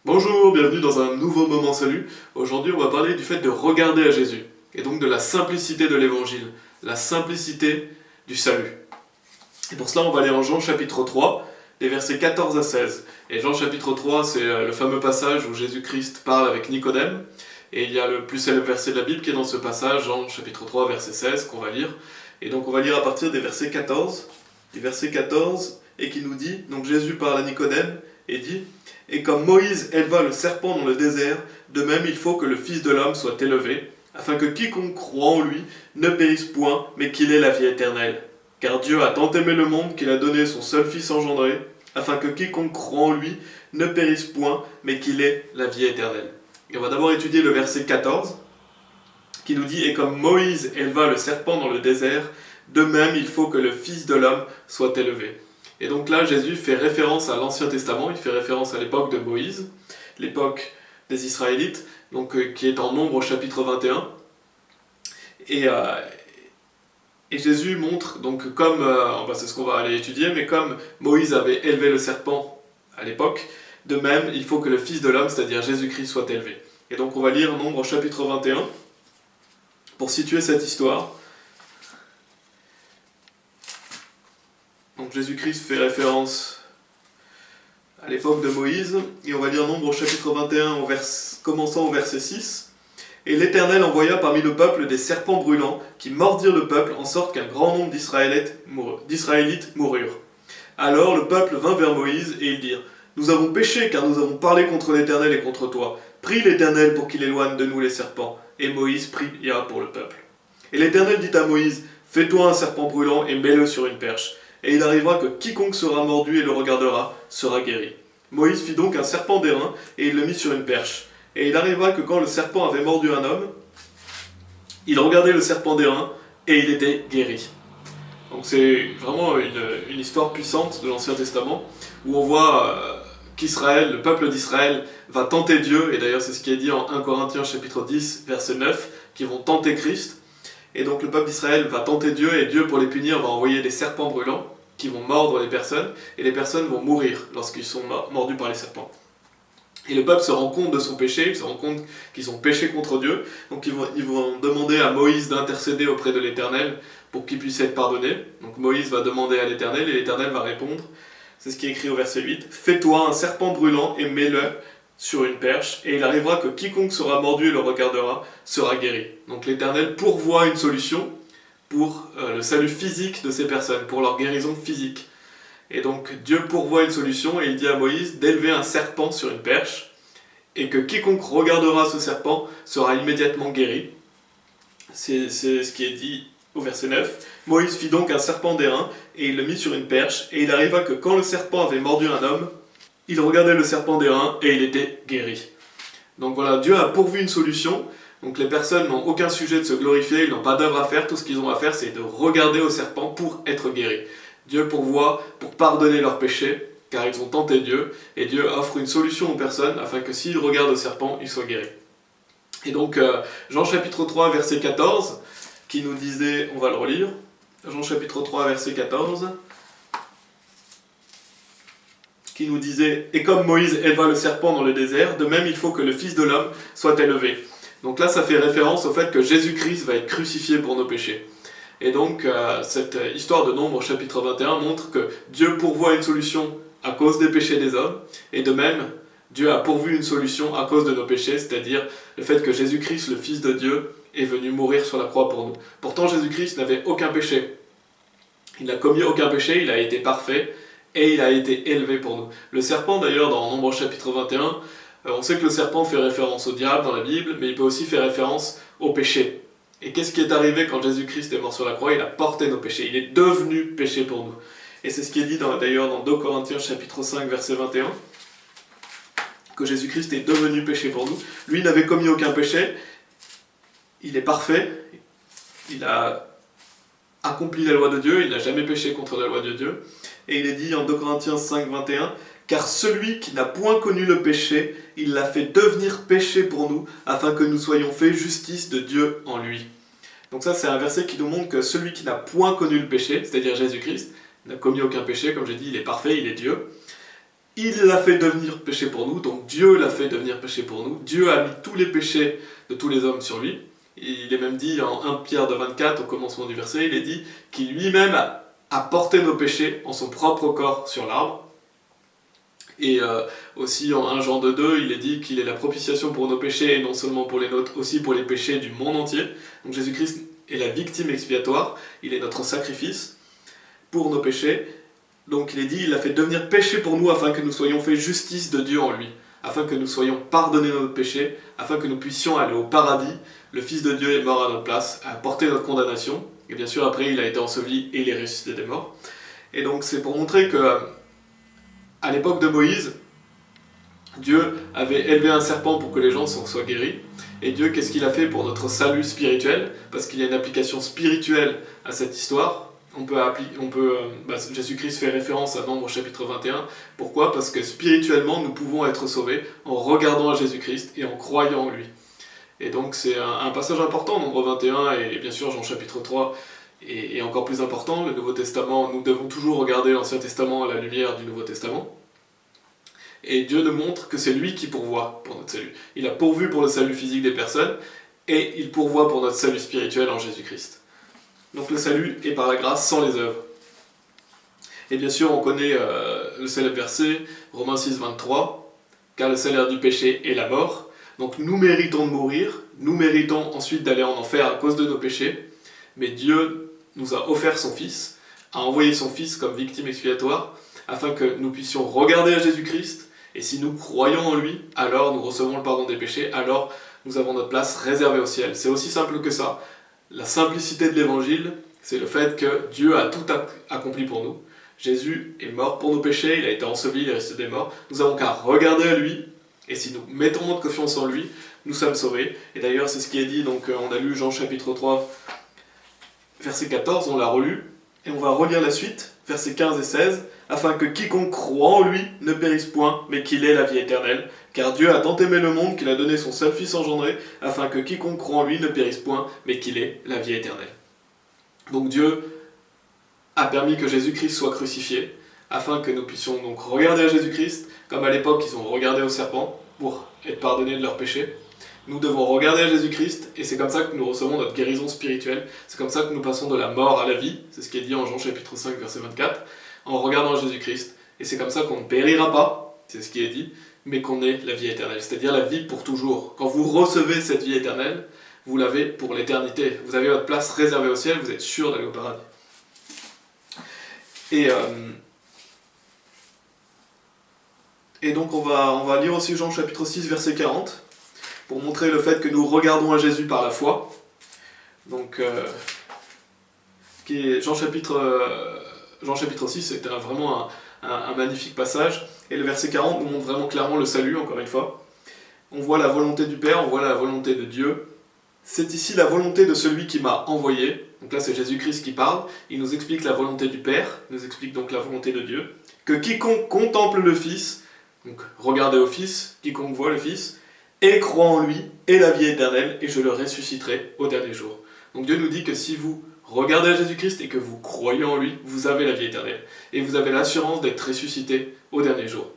Bonjour, bienvenue dans un nouveau moment salut. Aujourd'hui, on va parler du fait de regarder à Jésus, et donc de la simplicité de l'évangile, la simplicité du salut. Et pour cela, on va aller en Jean chapitre 3, les versets 14 à 16. Et Jean chapitre 3, c'est le fameux passage où Jésus-Christ parle avec Nicodème, et il y a le plus célèbre verset de la Bible qui est dans ce passage, Jean chapitre 3, verset 16, qu'on va lire. Et donc on va lire à partir des versets 14, et qui nous dit, donc Jésus parle à Nicodème, et dit: et comme Moïse éleva le serpent dans le désert, de même il faut que le Fils de l'homme soit élevé, afin que quiconque croit en lui ne périsse point, mais qu'il ait la vie éternelle. Car Dieu a tant aimé le monde qu'il a donné son seul Fils engendré, afin que quiconque croit en lui ne périsse point, mais qu'il ait la vie éternelle. Et on va d'abord étudier le verset 14, qui nous dit: et comme Moïse éleva le serpent dans le désert, de même il faut que le Fils de l'homme soit élevé. Et donc là, Jésus fait référence à l'Ancien Testament, il fait référence à l'époque de Moïse, l'époque des Israélites, donc qui est en Nombre au chapitre 21. Et Jésus montre, donc comme, c'est ce qu'on va aller étudier, mais comme Moïse avait élevé le serpent à l'époque, de même, il faut que le Fils de l'homme, c'est-à-dire Jésus-Christ, soit élevé. Et donc on va lire Nombre au chapitre 21, pour situer cette histoire. Donc Jésus-Christ fait référence à l'époque de Moïse, et on va lire Nombre au chapitre 21, commençant au verset 6. Et l'Éternel envoya parmi le peuple des serpents brûlants, qui mordirent le peuple, en sorte qu'un grand nombre d'Israélites moururent. Alors le peuple vint vers Moïse, et ils dirent: nous avons péché, car nous avons parlé contre l'Éternel et contre toi. Prie l'Éternel pour qu'il éloigne de nous les serpents. Et Moïse pria pour le peuple. Et l'Éternel dit à Moïse: fais-toi un serpent brûlant et mets-le sur une perche. Et il arrivera que quiconque sera mordu et le regardera sera guéri. Moïse fit donc un serpent d'airain, et il le mit sur une perche. Et il arriva que quand le serpent avait mordu un homme, il regardait le serpent d'airain, et il était guéri. Donc c'est vraiment une histoire puissante de l'Ancien Testament, où on voit qu'Israël, le peuple d'Israël, va tenter Dieu, et d'ailleurs c'est ce qui est dit en 1 Corinthiens chapitre 10, verset 9, qu'ils vont tenter Christ. Et donc le peuple d'Israël va tenter Dieu, et Dieu, pour les punir, va envoyer des serpents brûlants qui vont mordre les personnes, et les personnes vont mourir lorsqu'ils sont mordus par les serpents. Et le peuple se rend compte de son péché, il se rend compte qu'ils ont péché contre Dieu, donc ils vont demander à Moïse d'intercéder auprès de l'Éternel pour qu'il puisse être pardonné. Donc Moïse va demander à l'Éternel, et l'Éternel va répondre, c'est ce qui est écrit au verset 8, « Fais-toi un serpent brûlant et mets-le sur une perche, et il arrivera que quiconque sera mordu et le regardera sera guéri. » Donc l'Éternel pourvoit une solution pour le salut physique de ces personnes, pour leur guérison physique. Et donc Dieu pourvoit une solution, et il dit à Moïse d'élever un serpent sur une perche, et que quiconque regardera ce serpent sera immédiatement guéri. C'est ce qui est dit au verset 9. Moïse fit donc un serpent d'airain, et il le mit sur une perche, et il arriva que quand le serpent avait mordu un homme, il regardait le serpent d'airain, et il était guéri. Donc voilà, Dieu a pourvu une solution. Donc les personnes n'ont aucun sujet de se glorifier, ils n'ont pas d'œuvre à faire, tout ce qu'ils ont à faire c'est de regarder au serpent pour être guéris. Dieu pourvoit pour pardonner leurs péchés, car ils ont tenté Dieu, et Dieu offre une solution aux personnes afin que s'ils regardent au serpent, ils soient guéris. Et donc Jean chapitre 3 verset 14, qui nous disait, on va le relire, Jean chapitre 3 verset 14, qui nous disait: et comme Moïse éleva le serpent dans le désert, de même il faut que le Fils de l'homme soit élevé. Donc là, ça fait référence au fait que Jésus-Christ va être crucifié pour nos péchés. Et donc, cette histoire de Nombre, chapitre 21, montre que Dieu pourvoit une solution à cause des péchés des hommes, et de même, Dieu a pourvu une solution à cause de nos péchés, c'est-à-dire le fait que Jésus-Christ, le Fils de Dieu, est venu mourir sur la croix pour nous. Pourtant, Jésus-Christ n'avait aucun péché. Il n'a commis aucun péché, il a été parfait, et il a été élevé pour nous. Le serpent, d'ailleurs, dans Nombre, chapitre 21, on sait que le serpent fait référence au diable dans la Bible, mais il peut aussi faire référence au péché. Et qu'est-ce qui est arrivé quand Jésus-Christ est mort sur la croix? Il a porté nos péchés, il est devenu péché pour nous. Et c'est ce qui est dit d'ailleurs dans 2 Corinthiens chapitre 5 verset 21, que Jésus-Christ est devenu péché pour nous. Lui n'avait commis aucun péché, il est parfait, il a accompli la loi de Dieu, il n'a jamais péché contre la loi de Dieu. Et il est dit en 2 Corinthiens 5 21, car celui qui n'a point connu le péché, il l'a fait devenir péché pour nous, afin que nous soyons faits justice de Dieu en lui. Donc ça, c'est un verset qui nous montre que celui qui n'a point connu le péché, c'est-à-dire Jésus-Christ, n'a commis aucun péché, comme j'ai dit, il est parfait, il est Dieu, il l'a fait devenir péché pour nous, donc Dieu l'a fait devenir péché pour nous. Dieu a mis tous les péchés de tous les hommes sur lui. Il est même dit en 1 Pierre de 24, au commencement du verset, il est dit qu'il lui-même a porté nos péchés en son propre corps sur l'arbre. Et aussi en 1 Jean de 2, il est dit qu'il est la propitiation pour nos péchés, et non seulement pour les nôtres, aussi pour les péchés du monde entier. Donc Jésus-Christ est la victime expiatoire, il est notre sacrifice pour nos péchés. Donc il est dit, il a fait devenir péché pour nous afin que nous soyons fait justice de Dieu en lui, afin que nous soyons pardonnés de nos péchés, afin que nous puissions aller au paradis. Le Fils de Dieu est mort à notre place, a porté notre condamnation, et bien sûr après il a été enseveli et il est ressuscité des morts. Et donc c'est pour montrer que à l'époque de Moïse, Dieu avait élevé un serpent pour que les gens soient guéris. Et Dieu, qu'est-ce qu'il a fait pour notre salut spirituel? Parce qu'il y a une application spirituelle à cette histoire. Jésus-Christ fait référence à Nombre chapitre 21. Pourquoi? Parce que spirituellement, nous pouvons être sauvés en regardant à Jésus-Christ et en croyant en lui. Et donc c'est un passage important, Nombre 21, et bien sûr Jean chapitre 3 est encore plus important. Le Nouveau Testament, nous devons toujours regarder l'Ancien Testament à la lumière du Nouveau Testament. Et Dieu nous montre que c'est lui qui pourvoit pour notre salut. Il a pourvu pour le salut physique des personnes, et il pourvoit pour notre salut spirituel en Jésus-Christ. Donc le salut est par la grâce, sans les œuvres. Et bien sûr, on connaît le célèbre verset, Romains 6, 23, « Car le salaire du péché est la mort ». Donc nous méritons de mourir, nous méritons ensuite d'aller en enfer à cause de nos péchés, mais Dieu nous a offert son Fils, a envoyé son Fils comme victime expiatoire, afin que nous puissions regarder à Jésus-Christ, et si nous croyons en lui, alors nous recevons le pardon des péchés, alors nous avons notre place réservée au ciel. C'est aussi simple que ça. La simplicité de l'évangile, c'est le fait que Dieu a tout accompli pour nous. Jésus est mort pour nos péchés, il a été enseveli, il est resté des morts. Nous avons qu'à regarder à lui, et si nous mettons notre confiance en lui, nous sommes sauvés. Et d'ailleurs, c'est ce qui est dit, donc on a lu Jean chapitre 3, verset 14, on l'a relu, et on va relire la suite, versets 15 et 16, afin que quiconque croit en lui ne périsse point, mais qu'il ait la vie éternelle. Car Dieu a tant aimé le monde qu'il a donné son seul Fils engendré, afin que quiconque croit en lui ne périsse point, mais qu'il ait la vie éternelle. Donc Dieu a permis que Jésus-Christ soit crucifié, afin que nous puissions donc regarder à Jésus-Christ, comme à l'époque ils ont regardé au serpent, pour être pardonnés de leurs péchés. Nous devons regarder à Jésus-Christ, et c'est comme ça que nous recevons notre guérison spirituelle, c'est comme ça que nous passons de la mort à la vie, c'est ce qui est dit en Jean chapitre 5, verset 24, en regardant à Jésus-Christ, et c'est comme ça qu'on ne périra pas, c'est ce qui est dit, mais qu'on ait la vie éternelle, c'est-à-dire la vie pour toujours. Quand vous recevez cette vie éternelle, vous l'avez pour l'éternité, vous avez votre place réservée au ciel, vous êtes sûr d'aller au paradis. Et donc on va lire aussi Jean chapitre 6, verset 40, pour montrer le fait que nous regardons à Jésus par la foi. Donc, Jean chapitre 6, c'est vraiment un magnifique passage. Et le verset 40 nous montre vraiment clairement le salut, encore une fois. On voit la volonté du Père, on voit la volonté de Dieu. C'est ici la volonté de celui qui m'a envoyé. Donc là, c'est Jésus-Christ qui parle. Il nous explique la volonté du Père, il nous explique donc la volonté de Dieu. Que quiconque contemple le Fils, donc regardez au Fils, quiconque voit le Fils, et croit en lui, ait la vie éternelle, et je le ressusciterai au dernier jour. Donc Dieu nous dit que si vous regardez à Jésus-Christ et que vous croyez en lui, vous avez la vie éternelle. Et vous avez l'assurance d'être ressuscité au dernier jour.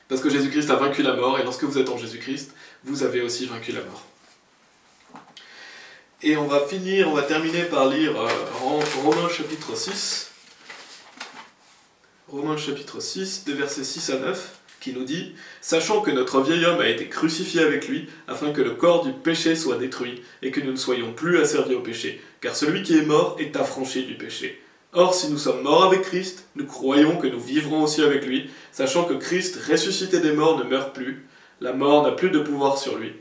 Parce que Jésus-Christ a vaincu la mort, et lorsque vous êtes en Jésus-Christ, vous avez aussi vaincu la mort. Et on va terminer par lire Romains chapitre 6. Romains chapitre 6, des versets 6 à 9. Qui nous dit « Sachant que notre vieil homme a été crucifié avec lui, afin que le corps du péché soit détruit, et que nous ne soyons plus asservis au péché, car celui qui est mort est affranchi du péché. Or, si nous sommes morts avec Christ, nous croyons que nous vivrons aussi avec lui, sachant que Christ, ressuscité des morts, ne meurt plus, la mort n'a plus de pouvoir sur lui. »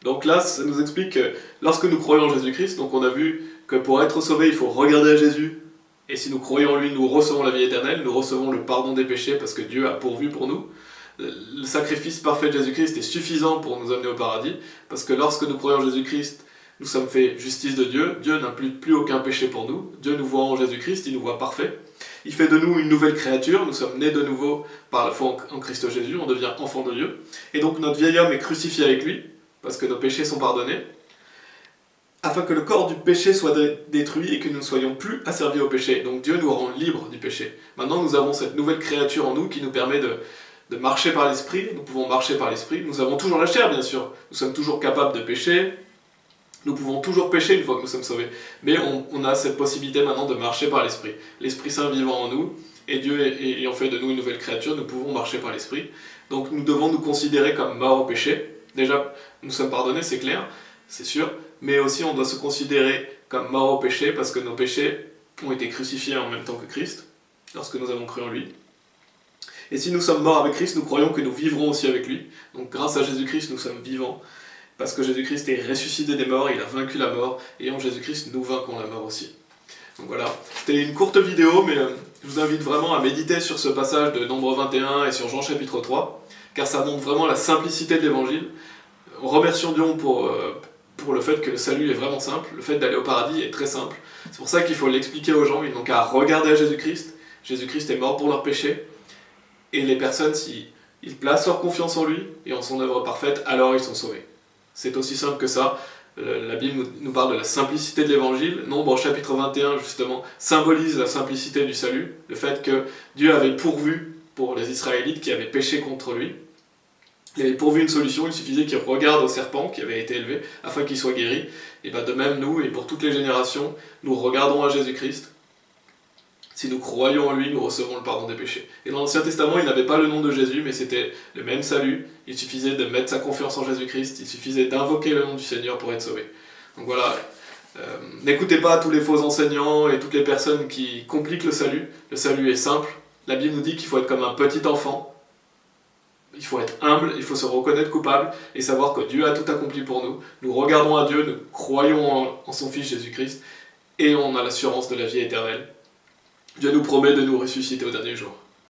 Donc là, ça nous explique que lorsque nous croyons en Jésus-Christ, donc on a vu que pour être sauvé, il faut regarder à Jésus, et si nous croyons en lui, nous recevons la vie éternelle, nous recevons le pardon des péchés parce que Dieu a pourvu pour nous. Le sacrifice parfait de Jésus-Christ est suffisant pour nous amener au paradis, parce que lorsque nous croyons en Jésus-Christ, nous sommes faits justice de Dieu, Dieu n'impute plus aucun péché pour nous, Dieu nous voit en Jésus-Christ, il nous voit parfait. Il fait de nous une nouvelle créature, nous sommes nés de nouveau par la foi en Christ Jésus, on devient enfant de Dieu. Et donc notre vieil homme est crucifié avec lui, parce que nos péchés sont pardonnés. afin que le corps du péché soit détruit et que nous ne soyons plus asservis au péché. Donc Dieu nous rend libres du péché. Maintenant nous avons cette nouvelle créature en nous qui nous permet de marcher par l'esprit, nous pouvons marcher par l'esprit. Nous avons toujours la chair bien sûr, nous sommes toujours capables de pécher, nous pouvons toujours pécher une fois que nous sommes sauvés. Mais on a cette possibilité maintenant de marcher par l'esprit. L'Esprit Saint vivant en nous, et Dieu ayant fait de nous une nouvelle créature, nous pouvons marcher par l'esprit. Donc nous devons nous considérer comme morts au péché. Déjà, nous sommes pardonnés, c'est clair, c'est sûr, mais aussi on doit se considérer comme morts au péché parce que nos péchés ont été crucifiés en même temps que Christ, lorsque nous avons cru en lui. Et si nous sommes morts avec Christ, nous croyons que nous vivrons aussi avec lui. Donc grâce à Jésus-Christ, nous sommes vivants, parce que Jésus-Christ est ressuscité des morts, il a vaincu la mort, et en Jésus-Christ, nous vaincrons la mort aussi. Donc voilà, c'était une courte vidéo, mais je vous invite vraiment à méditer sur ce passage de Nombre 21 et sur Jean chapitre 3, car ça montre vraiment la simplicité de l'évangile. Remercions Dieu pour le fait que le salut est vraiment simple, le fait d'aller au paradis est très simple. C'est pour ça qu'il faut l'expliquer aux gens, ils n'ont qu'à regarder à Jésus-Christ. Jésus-Christ est mort pour leurs péchés, et les personnes, s'ils placent leur confiance en lui et en son œuvre parfaite, alors ils sont sauvés. C'est aussi simple que ça. La Bible nous parle de la simplicité de l'évangile. Nombre chapitre 21, justement, symbolise la simplicité du salut, le fait que Dieu avait pourvu pour les Israélites qui avaient péché contre lui. Il avait pourvu une solution, il suffisait qu'ils regardent au serpent qui avait été élevé afin qu'il soit guéri. Et bien de même, nous, et pour toutes les générations, nous regardons à Jésus-Christ. Si nous croyons en lui, nous recevons le pardon des péchés. Et dans l'Ancien Testament, il n'avait pas le nom de Jésus, mais c'était le même salut. Il suffisait de mettre sa confiance en Jésus-Christ, il suffisait d'invoquer le nom du Seigneur pour être sauvé. Donc voilà, n'écoutez pas tous les faux enseignants et toutes les personnes qui compliquent le salut. Le salut est simple. La Bible nous dit qu'il faut être comme un petit enfant. Il faut être humble, il faut se reconnaître coupable et savoir que Dieu a tout accompli pour nous. Nous regardons à Dieu, nous croyons en son Fils Jésus-Christ et on a l'assurance de la vie éternelle. Dieu nous promet de nous ressusciter au dernier jour.